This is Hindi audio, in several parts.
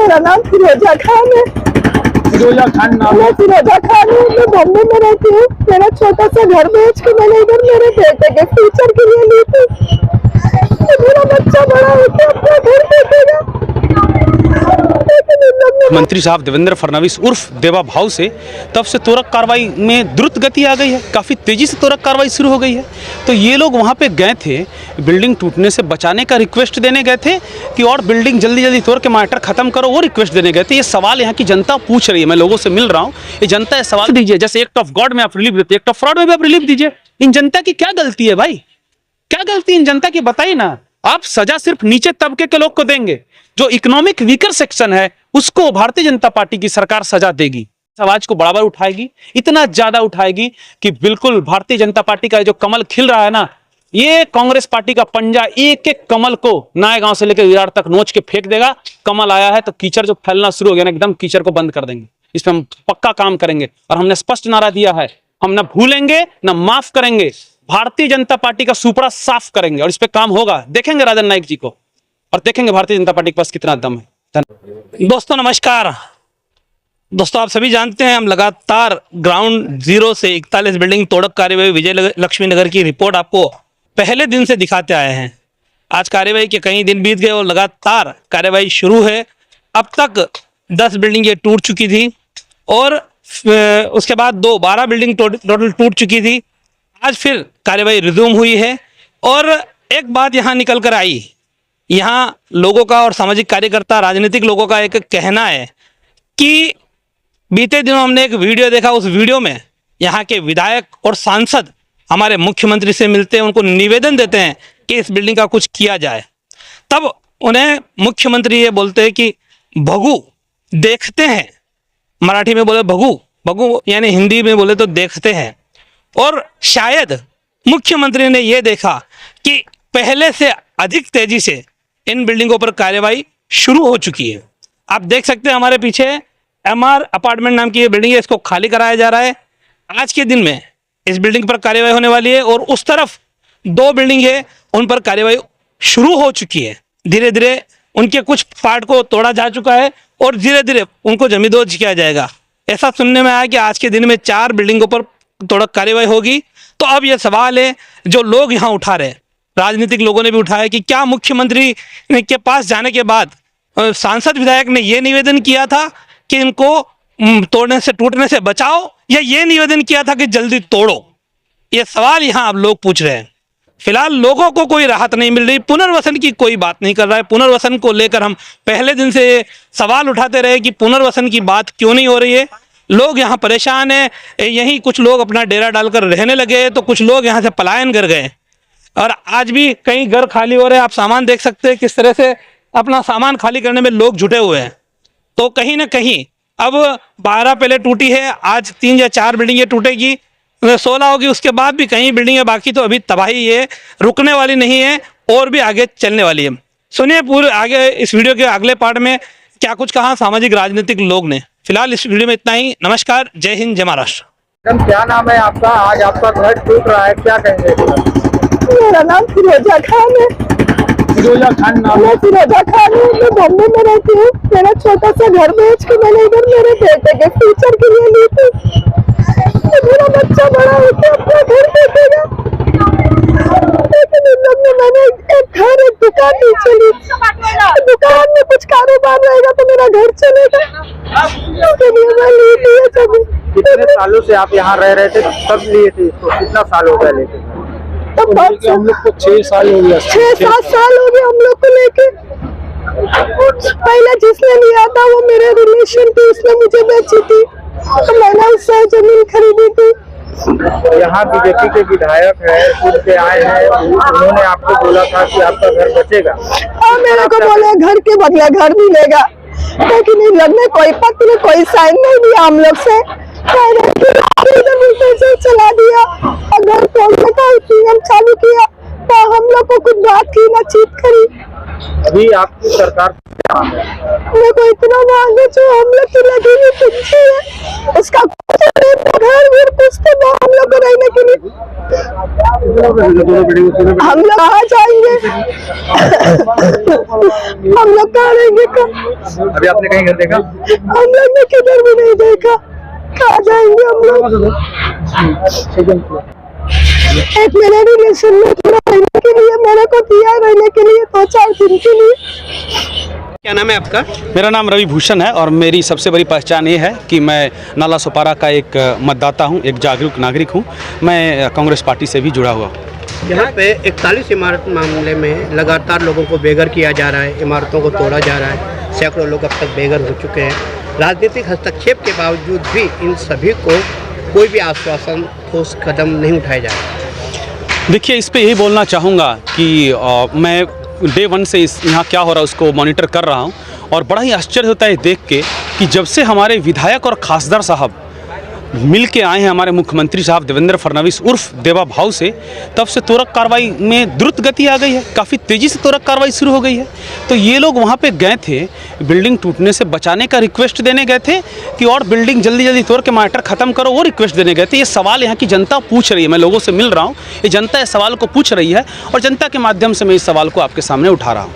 मेरा नाम फिरोजा खान है। फिरोजा खान नाम है? फिरोजा खान हूँ, मैं बॉम्बे में रहती हूँ। मेरा छोटा सा घर बेच के मैंने इधर मेरे बेटे के फ्यूचर के लिए ली थी। मेरा बच्चा बड़ा होकर अपना घर देखेगा। मंत्री साहब देवेंद्र फडणवीस उर्फ देवा भाव से तब से त्वरित कार्रवाई में द्रुत गति आ गई है, काफ़ी तेज़ी से त्वरित कार्रवाई शुरू हो गई है। तो ये लोग वहाँ पे गए थे, बिल्डिंग टूटने से बचाने का रिक्वेस्ट देने गए थे कि और बिल्डिंग जल्दी जल्दी तोड़ के मैटर खत्म करो, वो रिक्वेस्ट देने गए थे। ये सवाल यहाँ की जनता पूछ रही है, मैं लोगों से मिल रहा हूँ, ये जनता ये सवाल दीजिए। जैसे एक्ट ऑफ गॉड में आप रिलीफ देते, एक्ट ऑफ फ्रॉड में भी आप रिलीफ दीजिए। इन जनता की क्या गलती है भाई, क्या गलती इन जनता की बताइए ना। आप सजा सिर्फ नीचे तबके के लोग को देंगे, जो इकोनॉमिक वीकर सेक्शन है उसको भारतीय जनता पार्टी की सरकार सजा देगी, आवाज को बराबर उठाएगी, इतना ज्यादा उठाएगी कि बिल्कुल भारतीय जनता पार्टी का जो कमल खिल रहा है ना, ये कांग्रेस पार्टी का पंजा एक एक कमल को नायगांव से लेकर विरार तक नोच के फेंक देगा। कमल आया है तो कीचड़ जो फैलना शुरू हो गया ना, एकदम कीचड़ को बंद कर देंगे। इस पर हम पक्का काम करेंगे और हमने स्पष्ट नारा दिया है, हम ना भूलेंगे ना माफ करेंगे। भारतीय जनता पार्टी का सुपड़ा साफ करेंगे और इस पे काम होगा। देखेंगे राजन नाईक जी को और देखेंगे भारतीय जनता पार्टी के पास कितना दम है। दोस्तों नमस्कार। दोस्तों आप सभी जानते हैं हम लगातार ग्राउंड जीरो से 41 बिल्डिंग तोड़क कार्यवाही विजय लक्ष्मी नगर की रिपोर्ट आपको पहले दिन से दिखाते आए हैं। आज कार्यवाही के कई दिन बीत गए और लगातार कार्यवाही शुरू है। अब तक 10 बिल्डिंगें टूट चुकी थी और उसके बाद 12 बिल्डिंग टोटल टूट चुकी थी। आज फिर कार्यवाही रिज्यूम हुई है और एक बात यहाँ निकल कर आई, यहाँ लोगों का और सामाजिक कार्यकर्ता राजनीतिक लोगों का एक कहना है कि बीते दिनों हमने एक वीडियो देखा, उस वीडियो में यहाँ के विधायक और सांसद हमारे मुख्यमंत्री से मिलते हैं, उनको निवेदन देते हैं कि इस बिल्डिंग का कुछ किया जाए। तब उन्हें मुख्यमंत्री ये बोलते हैं कि भगू देखते हैं, मराठी में बोले भगू, भगू यानी हिंदी में बोले तो देखते हैं। और शायद मुख्यमंत्री ने यह देखा कि पहले से अधिक तेजी से इन बिल्डिंगों पर कार्यवाही शुरू हो चुकी है। आप देख सकते हैं हमारे पीछे एमआर अपार्टमेंट नाम की ये बिल्डिंग है, इसको खाली कराया जा रहा है। आज के दिन में इस बिल्डिंग पर कार्यवाही होने वाली है और उस तरफ 2 बिल्डिंग है, उन पर कार्यवाही शुरू हो चुकी है। धीरे धीरे उनके कुछ पार्ट को तोड़ा जा चुका है और धीरे धीरे उनको जमींदोज किया जाएगा। ऐसा सुनने में आया कि आज के दिन में 4 बिल्डिंगों पर तोड़क कार्यवाही होगी। तो अब यह सवाल है जो लोग यहाँ उठा रहे हैं, राजनीतिक लोगों ने भी उठाया कि क्या मुख्यमंत्री के पास जाने के बाद सांसद विधायक ने यह निवेदन किया था कि इनको तोड़ने से टूटने से बचाओ, या ये निवेदन किया था कि जल्दी तोड़ो। ये सवाल यहाँ अब लोग पूछ रहे हैं। फिलहाल लोगों को कोई राहत नहीं मिल रही, पुनर्वसन की कोई बात नहीं कर रहा है। पुनर्वसन को लेकर हम पहले दिन से सवाल उठाते रहे कि पुनर्वसन की बात क्यों नहीं हो रही है। लोग यहाँ परेशान हैं, यहीं कुछ लोग अपना डेरा डालकर रहने लगे, तो कुछ लोग यहाँ से पलायन कर गए और आज भी कई घर खाली हो रहे हैं। आप सामान देख सकते हैं किस तरह से अपना सामान खाली करने में लोग जुटे हुए हैं। तो कहीं ना कहीं अब 12 पहले टूटी है, आज 3 या 4 बिल्डिंगें टूटेगी, 16 होगी, उसके बाद भी कई बिल्डिंगें बाकी। तो अभी तबाही है, रुकने वाली नहीं है और भी आगे चलने वाली है। सुनिए पूरे आगे इस वीडियो के अगले पार्ट में क्या कुछ कहा सामाजिक राजनीतिक लोग ने। फिलहाल इस वीडियो में इतना ही। नमस्कार, जय हिंद, जय महाराष्ट्र। मैडम क्या नाम है आपका? आज आपका घर टूट रहा है, क्या कहेंगे? मेरा नाम फिरोजा खान है। फिरोजा खान नाम है? फिरोजा खान हूँ, मैं बॉम्बे में रहती हूँ। मेरा छोटा सा घर बेच के मैंने इधर मेरे बेटे के फ्यूचर के लिए ली थी। मेरा बच्चा बड़ा होकर अपना घर देखेगा। मैंने एक घर, एक दुकान नीचे ली, दुकान में कुछ कारोबार रहेगा तो मेरा घर चलेगा, उसके लिए मैं ली थी ये जमीन। कितने सालों से आप यहाँ रह रहे थे, तब लिए थे इसको? कितना साल हो गया लेके? तब हम लोग को 6 साल हो गया। 6-7 साल हो गए हम लोग को लेके। पहले जिसने लिया था वो मेरे रिलेशन थी, उसने मुझे बेची थी, तो मैंने उससे जमीन खरीदी थी। यहाँ बीजेपी के विधायक है, खुद से आए हैं, उन्होंने आपको बोला था कि आपका घर बचेगा। हाँ, मेरे को बोले घर के बदले घर मिलेगा, लेकिन इन लोग ने कोई पत्र, कोई साइन नहीं दिया हम लोग से, चला दिया और घर तोड़ने का नियम चालू किया। तो हम लोग को कुछ बात की ना चीट करी। अभी आपकी सरकार मेरे को इतना मांग है जो हम लोग की लगी हुई पिछी है, उसका घर भी कुछ तो हम लोग को रहने के लिए हम लोग कहाँ जाएंगे? हम लोग कहाँ रहेंगे? अभी आपने कहीं घर देखा? हम लोग ने किधर भी नहीं देखा, कहाँ जाएंगे हम लोग? एक मेरे रिलेशन में थोड़ा रहने के लिए मेरे को दिया, रहने के लिए 2-4 दिन के लिए। क्या नाम है आपका? मेरा नाम रवि भूषण है और मेरी सबसे बड़ी पहचान ये है कि मैं नाला सोपारा का एक मतदाता हूँ, एक जागरूक नागरिक हूँ। मैं कांग्रेस पार्टी से भी जुड़ा हुआ हूँ। यहाँ पे 41 इमारत मामले में लगातार लोगों को बेघर किया जा रहा है, इमारतों को तोड़ा जा रहा है, सैकड़ों लोग अब तक बेघर हो चुके हैं। राजनीतिक हस्तक्षेप के बावजूद भी इन सभी को कोई भी आश्वासन, ठोस कदम नहीं उठाए जा रहे। देखिए, इस पे यही बोलना चाहूँगा कि मैं डे 1 से यहाँ क्या हो रहा है उसको मॉनिटर कर रहा हूँ और बड़ा ही आश्चर्य होता है देख के कि जब से हमारे विधायक और खासदार साहब मिल के आए हैं हमारे मुख्यमंत्री साहब देवेंद्र फडणवीस उर्फ देवा भाव से, तब से त्वरित कार्रवाई में द्रुत गति आ गई है। काफ़ी तेज़ी से त्वरित कार्रवाई शुरू हो गई है। तो ये लोग वहाँ पे गए थे, बिल्डिंग टूटने से बचाने का रिक्वेस्ट देने गए थे कि और बिल्डिंग जल्दी जल्दी तोड़ के मैटर ख़त्म करो, वो रिक्वेस्ट देने गए थे। ये सवाल यहाँ की जनता पूछ रही है, मैं लोगों से मिल रहा हूँ, ये जनता इस सवाल को पूछ रही है और जनता के माध्यम से मैं इस सवाल को आपके सामने उठा रहा हूँ।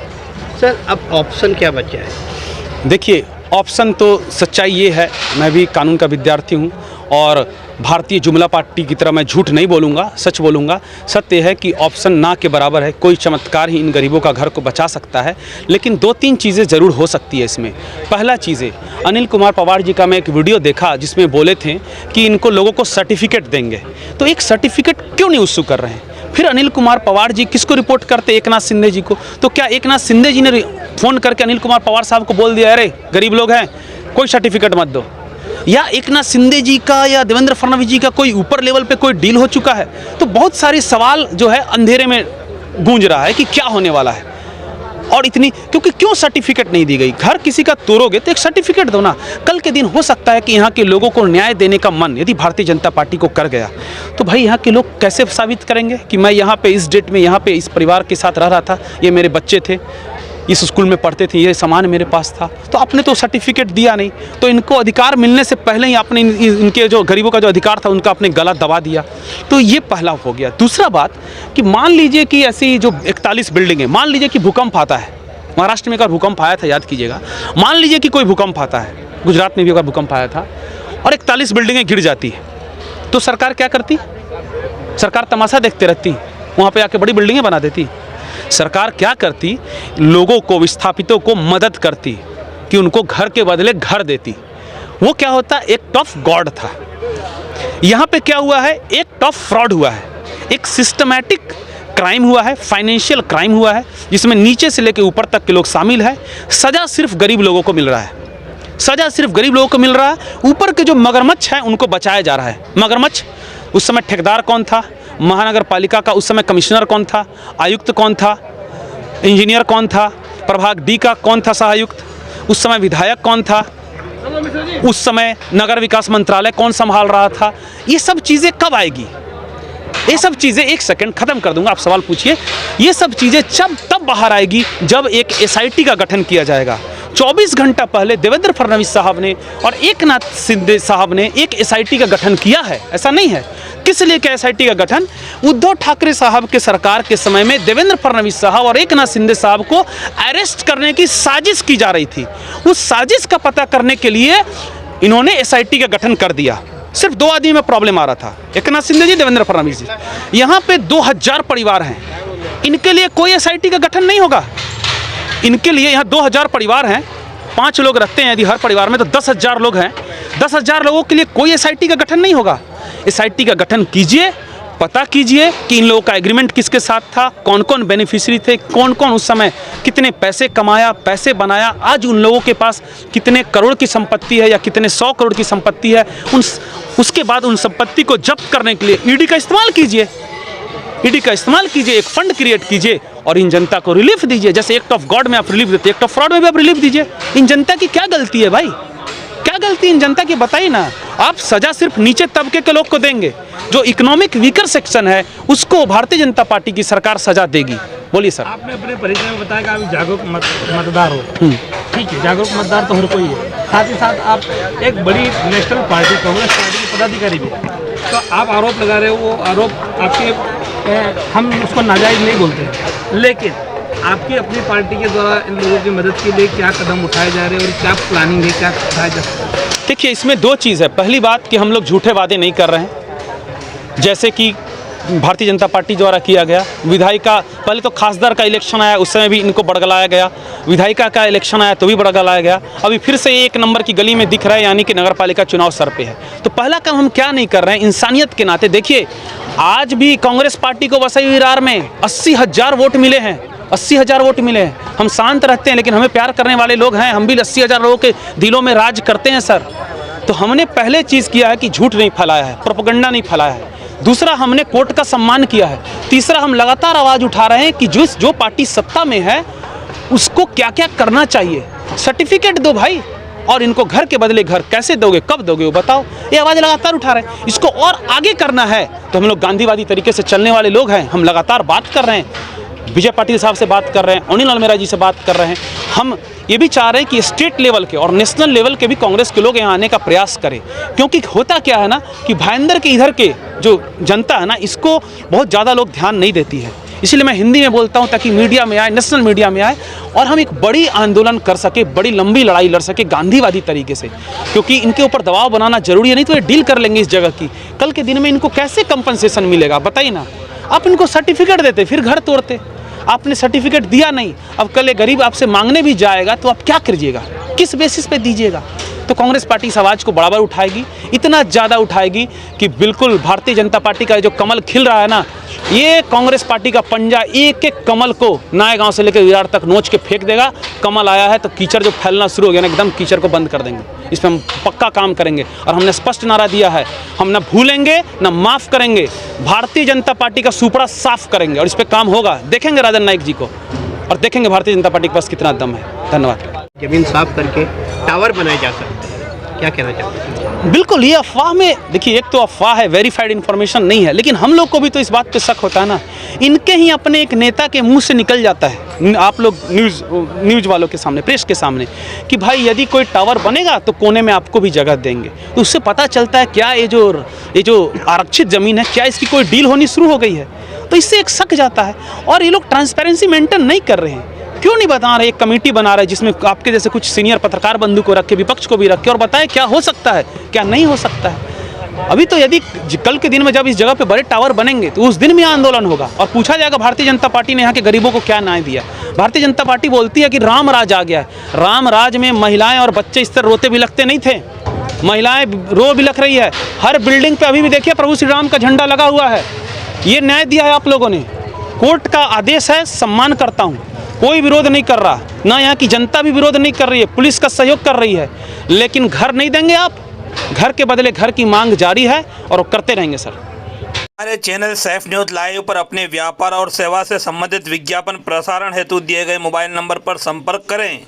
सर, अब ऑप्शन क्या बचा है? देखिए, ऑप्शन तो सच्चाई ये है, मैं भी कानून का विद्यार्थी हूँ और भारतीय जुमला पार्टी की तरह मैं झूठ नहीं बोलूँगा, सच बोलूँगा। सत्य है कि ऑप्शन ना के बराबर है, कोई चमत्कार ही इन गरीबों का घर को बचा सकता है, लेकिन 2-3 चीज़ें ज़रूर हो सकती है इसमें। पहला चीज़ें, अनिल कुमार पवार जी का मैं एक वीडियो देखा जिसमें बोले थे कि इनको लोगों को सर्टिफिकेट देंगे, तो एक सर्टिफिकेट क्यों नहीं इशू कर रहे हैं? फिर अनिल कुमार पवार जी किसको रिपोर्ट करते? एकनाथ शिंदे जी को। तो क्या एकनाथ शिंदे जी ने फ़ोन करके अनिल कुमार पवार साहब को बोल दिया, अरे गरीब लोग हैं, कोई सर्टिफिकेट मत दो? या एकनाथ शिंदे जी का या देवेंद्र फडणवीस जी का कोई ऊपर लेवल पे कोई डील हो चुका है? तो बहुत सारे सवाल जो है अंधेरे में गूंज रहा है कि क्या होने वाला है। और इतनी क्योंकि क्यों सर्टिफिकेट नहीं दी गई? घर किसी का तोड़ोगे तो एक सर्टिफिकेट दो ना। कल के दिन हो सकता है कि यहाँ के लोगों को न्याय देने का मन यदि भारतीय जनता पार्टी को कर गया, तो भाई यहाँ के लोग कैसे साबित करेंगे कि मैं यहाँ पे इस डेट में यहाँ पे इस परिवार के साथ रह रहा था, ये मेरे बच्चे थे, इस स्कूल में पढ़ते थे, ये सामान मेरे पास था। तो आपने तो सर्टिफिकेट दिया नहीं, तो इनको अधिकार मिलने से पहले ही आपने इनके जो गरीबों का जो अधिकार था उनका आपने गला दबा दिया। तो ये पहला हो गया। दूसरा बात कि मान लीजिए कि ऐसी जो 41 बिल्डिंग है, मान लीजिए कि भूकंप आता है, महाराष्ट्र में एक भूकंप आया था, याद कीजिएगा, मान लीजिए कि कोई भूकंप आता है, गुजरात में भी एक भूकंप आया था और 41 बिल्डिंगें गिर जाती है, तो सरकार क्या करती? सरकार तमाशा देखते रहती, वहाँ पे आके बड़ी बिल्डिंगें बना देती। सरकार क्या करती? लोगों को, विस्थापितों को मदद करती कि उनको घर के बदले घर देती। वो क्या होता? एक टफ गॉड था। यहाँ पे क्या हुआ है? एक टफ फ्रॉड हुआ है, एक सिस्टमैटिक क्राइम हुआ है, फाइनेंशियल क्राइम हुआ है, जिसमें नीचे से लेकर ऊपर तक के लोग शामिल है। सज़ा सिर्फ गरीब लोगों को मिल रहा है, सज़ा सिर्फ गरीब लोगों को मिल रहा है। ऊपर के जो मगरमच्छ हैं उनको बचाया जा रहा है। मगरमच्छ उस समय ठेकेदार कौन था? महानगर पालिका का उस समय कमिश्नर कौन था? आयुक्त कौन था? इंजीनियर कौन था? प्रभाग डी का कौन था सहायुक्त? उस समय विधायक कौन था? उस समय नगर विकास मंत्रालय कौन संभाल रहा था? ये सब चीज़ें कब आएगी? ये सब चीज़ें, एक सेकंड खत्म कर दूंगा, आप सवाल पूछिए। ये सब चीज़ें तब बाहर आएगी जब एक एसआईटी का गठन किया जाएगा। 24 घंटा पहले देवेंद्र फडणवीस साहब ने और एकनाथ शिंदे साहब ने एक एसआईटी का गठन किया है, ऐसा नहीं है। किस लिए क्या एसआईटी का गठन? उद्धव ठाकरे साहब के सरकार के समय में देवेंद्र फडणवीस साहब और एकनाथ शिंदे साहब को अरेस्ट करने की साजिश की जा रही थी। उस साजिश का पता करने के लिए इन्होंने एसआईटी का गठन कर दिया। सिर्फ 2 आदमी में प्रॉब्लम आ रहा था, एकनाथ शिंदे जी, देवेंद्र फडणवीस जी। यहाँ पे 2000 परिवार हैं, इनके लिए कोई एसआईटी का गठन नहीं होगा। इनके लिए यहाँ 2000 परिवार हैं, 5 लोग रहते हैं यदि हर परिवार में, तो 10,000 लोग हैं। 10,000 लोगों के लिए कोई एसआईटी का गठन नहीं होगा। एसआईटी का गठन कीजिए, पता कीजिए कि इन लोगों का एग्रीमेंट किसके साथ था, कौन कौन बेनिफिशियरी थे, कौन कौन उस समय कितने पैसे कमाया, पैसे बनाया, आज उन लोगों के पास कितने करोड़ की संपत्ति है या कितने 100 करोड़ की संपत्ति है। उसके बाद उन संपत्ति को जब्त करने के लिए ईडी का इस्तेमाल कीजिए, ईडी का इस्तेमाल कीजिए, एक फंड क्रिएट कीजिए और इन जनता को रिलीफ दीजिए। जैसे एक्ट ऑफ गॉड में आप रिलीफ देते, एक्ट ऑफ फ्रॉड में भी आप रिलीफ दीजिए। इन जनता की क्या गलती है भाई? क्या गलती इन जनता की बताइए ना। आप सजा सिर्फ नीचे तबके के लोग को देंगे, जो इकोनॉमिक वीकर सेक्शन है उसको भारतीय जनता पार्टी की सरकार सजा देगी। बोलिए सर। आपने अपने परिचय में बताया कि आप जागरूक मतदार हो, ठीक है, जागरूक मतदार तो हर कोई है, साथ ही साथ आप एक बड़ी नेशनल पार्टी कांग्रेस पार्टी के पदाधिकारी भी। तो आप आरोप लगा रहे हो, वो आरोप आपके हम उसको नाजायज़ नहीं बोलते, लेकिन आपकी अपनी पार्टी के द्वारा इन लोगों की मदद के लिए क्या कदम उठाए जा रहे हैं और क्या प्लानिंग है, क्या उठाया जा सकता है? देखिए, इसमें दो चीज़ है। पहली बात कि हम लोग झूठे वादे नहीं कर रहे हैं, जैसे कि भारतीय जनता पार्टी द्वारा किया गया। विधायिका, पहले तो खासदार का इलेक्शन आया, उस समय भी इनको बड़गलाया गया। विधायिका का इलेक्शन आया तो भी बड़गलाया गया। अभी फिर से एक नंबर की गली में दिख रहा है, यानी कि नगर पालिका चुनाव सर पे है। तो पहला काम हम क्या नहीं कर रहे हैं, इंसानियत के नाते। देखिए, आज भी कांग्रेस पार्टी को वसई विरार में 80,000 वोट मिले हैं, 80,000 वोट मिले हैं। हम शांत रहते हैं, लेकिन हमें प्यार करने वाले लोग हैं। हम भी 80,000 लोगों के दिलों में राज करते हैं सर। तो हमने पहले चीज़ किया है कि झूठ नहीं फैलाया है, प्रोपेगेंडा नहीं फैलाया है। दूसरा, हमने कोर्ट का सम्मान किया है। तीसरा, हम लगातार आवाज़ उठा रहे हैं कि जो पार्टी सत्ता में है उसको क्या क्या करना चाहिए। सर्टिफिकेट दो भाई, और इनको घर के बदले घर कैसे दोगे, कब दोगे, वो बताओ। ये आवाज़ लगातार उठा रहे हैं। इसको और आगे करना है तो हम लोग गांधीवादी तरीके से चलने वाले लोग हैं। हम लगातार बात कर रहे हैं, विजय पाटिल साहब से बात कर रहे हैं, अनिल अलमेरा जी से बात कर रहे हैं। हम ये भी चाह रहे हैं कि स्टेट लेवल के और नेशनल लेवल के भी कांग्रेस के लोग यहाँ आने का प्रयास करें, क्योंकि होता क्या है ना कि भाईंदर के इधर के जो जनता है ना, इसको बहुत ज़्यादा लोग ध्यान नहीं देती है। इसलिए मैं हिंदी में बोलता हूँ ताकि मीडिया में आए, नेशनल मीडिया में आए, और हम एक बड़ी आंदोलन कर सके, बड़ी लंबी लड़ाई लड़ सके गांधीवादी तरीके से, क्योंकि इनके ऊपर दबाव बनाना जरूरी है। नहीं तो ये डील कर लेंगे इस जगह की। कल के दिन में इनको कैसे कंपनसेशन मिलेगा बताइए ना। आप इनको सर्टिफिकेट देते, फिर घर तोड़ते। आपने सर्टिफिकेट दिया नहीं, अब कल एक गरीब आपसे मांगने भी जाएगा तो आप क्या करिएगा, किस बेसिस पे दीजिएगा। तो कांग्रेस पार्टी इस आवाज़ को बराबर उठाएगी, इतना ज़्यादा उठाएगी कि बिल्कुल भारतीय जनता पार्टी का जो कमल खिल रहा है ना, ये कांग्रेस पार्टी का पंजा एक एक कमल को नए गांव से लेकर विरार तक नोच के फेंक देगा। कमल आया है तो कीचड़ जो फैलना शुरू हो गया ना, एकदम कीचड़ को बंद कर देंगे। इस पर हम पक्का काम करेंगे और हमने स्पष्ट नारा दिया है, हम न भूलेंगे न माफ़ करेंगे। भारतीय जनता पार्टी का सुपड़ा साफ करेंगे और इस पर काम होगा। देखेंगे राजन नाइक जी को और देखेंगे भारतीय जनता पार्टी के पास कितना दम है। धन्यवाद। जमीन साफ करके टावर बनाए जा सकते हैं, क्या कहना चाहते हैं? बिल्कुल, ये अफवाह में, देखिए, एक तो अफवाह है, वेरीफाइड इन्फॉर्मेशन नहीं है, लेकिन हम लोग को भी तो इस बात पे शक होता है ना। इनके ही अपने एक नेता के मुंह से निकल जाता है, आप लोग न्यूज़ वालों के सामने, प्रेस के सामने, कि भाई यदि कोई टावर बनेगा तो कोने में आपको भी जगह देंगे। तो उससे पता चलता है क्या ये जो आरक्षित ज़मीन है, क्या इसकी कोई डील होनी शुरू हो गई है। तो इससे एक शक जाता है। और ये लोग ट्रांसपेरेंसी मेंटेन नहीं कर रहे हैं। क्यों नहीं बता रहे? एक कमेटी बना रहे जिसमें आपके जैसे कुछ सीनियर पत्रकार बंधु को रखे, विपक्ष को भी रखे, और बताएं क्या हो सकता है, क्या नहीं हो सकता है। अभी तो यदि कल के दिन में जब इस जगह पे बड़े टावर बनेंगे तो उस दिन में आंदोलन होगा और पूछा जाएगा भारतीय जनता पार्टी ने यहाँ के गरीबों को क्या न्याय दिया। भारतीय जनता पार्टी बोलती है कि राम राज आ गया है। राम राज में महिलाएं और बच्चे इस तरह रोते बिलखते नहीं थे। महिलाएं रो बिलख रही है। हर बिल्डिंग पे अभी भी देखिए प्रभु श्री राम का झंडा लगा हुआ है। ये न्याय दिया है आप लोगों ने। कोर्ट का आदेश है, सम्मान करता हूँ, कोई विरोध नहीं कर रहा, ना यहाँ की जनता भी विरोध नहीं कर रही है, पुलिस का सहयोग कर रही है, लेकिन घर नहीं देंगे आप। घर के बदले घर की मांग जारी है और वो करते रहेंगे सर। हमारे चैनल सैफ न्यूज़ लाइव पर अपने व्यापार और सेवा से संबंधित विज्ञापन प्रसारण हेतु दिए गए मोबाइल नंबर पर संपर्क करें।